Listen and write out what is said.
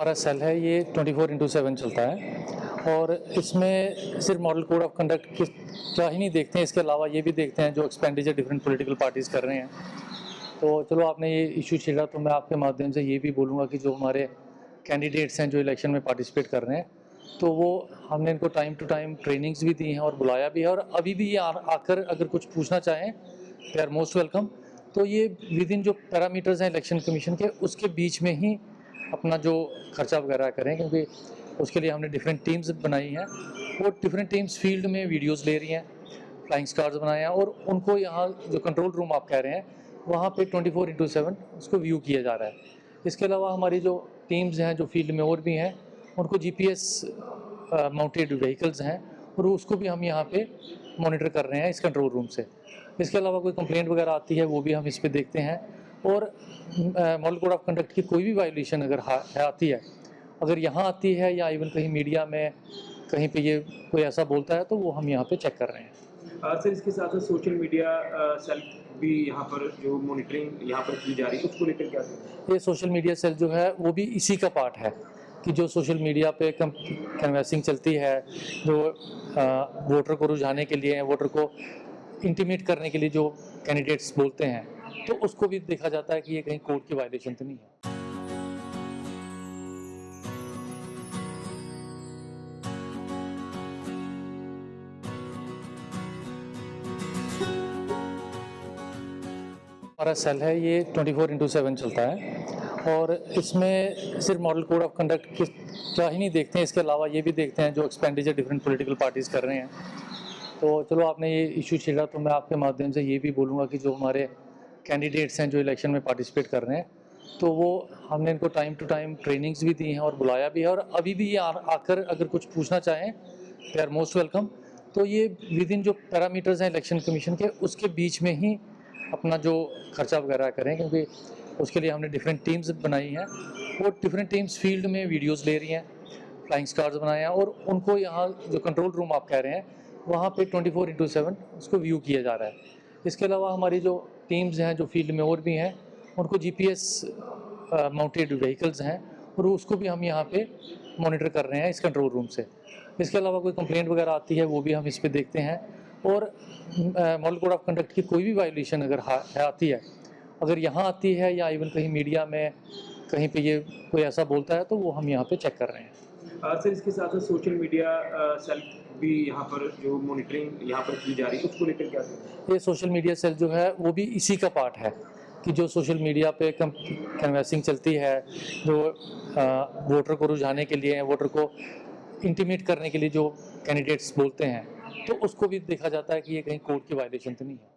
हमारा सेल है ये 24/7 चलता है और इसमें सिर्फ मॉडल कोड ऑफ कंडक्ट क्या ही नहीं देखते हैं, इसके अलावा ये भी देखते हैं जो एक्सपेंडिचर डिफरेंट पॉलिटिकल पार्टीज़ कर रहे हैं। तो चलो आपने ये इशू छेड़ा तो मैं आपके माध्यम से ये भी बोलूँगा कि जो हमारे कैंडिडेट्स हैं जो इलेक्शन में पार्टिसिपेट कर रहे हैं, तो वो हमने इनको टाइम टू टाइम ट्रेनिंग्स भी दी हैं और बुलाया भी है, और अभी भी ये आकर अगर कुछ पूछना चाहें दे आर मोस्ट वेलकम। तो ये विद इन जो पैरामीटर्स हैं इलेक्शन कमीशन के, उसके बीच में ही अपना जो खर्चा वगैरह करें, क्योंकि उसके लिए हमने डिफरेंट टीम्स बनाई हैं। वो डिफरेंट टीम्स फील्ड में वीडियोस ले रही हैं, फ्लाइंग स्क्वाड्स बनाए हैं, और उनको यहाँ जो कंट्रोल रूम आप कह रहे हैं वहाँ पे 24/7 उसको व्यू किया जा रहा है। इसके अलावा हमारी जो टीम्स हैं जो फील्ड में और भी हैं, उनको GPS माउंटेड व्हीकल्स हैं, और उसको भी हम यहाँ पे मॉनिटर कर रहे हैं इस कंट्रोल रूम से। इसके अलावा कोई कंप्लेंट वगैरह आती है वो भी हम इस पे देखते हैं, और मॉडल कोड ऑफ कंडक्ट की कोई भी वायलेशन अगर आती है, अगर यहाँ आती है या इवन कहीं मीडिया में कहीं पे ये कोई ऐसा बोलता है, तो वो हम यहाँ पे चेक कर रहे हैं। सर, इसके साथ साथ सोशल मीडिया सेल भी यहाँ पर जो मॉनिटरिंग यहाँ पर की जा रही है, उसको लेकर क्या करें? ये सोशल मीडिया सेल जो है वो भी इसी का पार्ट है कि जो सोशल मीडिया पे कैनवैसिंग चलती है, जो वोटर को रुझाने के लिए, वोटर को इंटीमेट करने के लिए जो कैंडिडेट्स बोलते हैं, तो उसको भी देखा जाता है कि ये कहीं कोड की वायलेशन तो नहीं है। हमारा सेल है ये 24/7 चलता है और इसमें सिर्फ मॉडल कोड ऑफ कंडक्ट क्या ही नहीं देखते हैं, इसके अलावा ये भी देखते हैं जो एक्सपेंडिचर डिफरेंट पॉलिटिकल पार्टीज़ कर रहे हैं। तो चलो आपने ये इशू छेड़ा तो मैं आपके माध्यम से ये भी बोलूँगा कि जो हमारे कैंडिडेट्स हैं जो इलेक्शन में पार्टिसिपेट कर रहे हैं, तो वो हमने इनको टाइम टू टाइम ट्रेनिंग्स भी दी हैं और बुलाया भी है, और अभी भी ये आकर अगर कुछ पूछना चाहें दे आर मोस्ट वेलकम। तो ये विद इन जो पैरामीटर्स हैं इलेक्शन कमीशन के, उसके बीच में ही अपना जो खर्चा वगैरह करें, क्योंकि उसके लिए हमने डिफरेंट टीम्स बनाई हैं। वो डिफरेंट टीम्स फील्ड में वीडियोस ले रही हैं, फ्लाइंग स्क्वाड्स बनाए हैं, और उनको यहाँ जो कंट्रोल रूम आप कह रहे हैं वहाँ पे 24/7 उसको व्यू किया जा रहा है। इसके अलावा हमारी जो टीम्स हैं जो फील्ड में और भी हैं, उनको GPS माउंटेड व्हीकल्स हैं, और उसको भी हम यहाँ पे मॉनिटर कर रहे हैं इस कंट्रोल रूम से। इसके अलावा कोई कंप्लेंट वगैरह आती है वो भी हम इस पे देखते हैं, और मॉडल कोड ऑफ कंडक्ट की कोई भी वायलेशन अगर आती है, अगर यहाँ आती है या इवन कहीं मीडिया में कहीं पे ये कोई ऐसा बोलता है, तो वो हम यहाँ पे चेक कर रहे हैं। सर, इसके साथ साथ सोशल मीडिया सेल भी यहाँ पर जो मॉनिटरिंग यहाँ पर की जा रही है, उसको लेकर क्या करें? ये सोशल मीडिया सेल जो है वो भी इसी का पार्ट है कि जो सोशल मीडिया पे कैनवैसिंग चलती है, जो वोटर को रुझाने के लिए, वोटर को इंटीमेट करने के लिए जो कैंडिडेट्स बोलते हैं, तो उसको भी देखा जाता है कि ये कहीं कोड की वायलेशन तो नहीं है।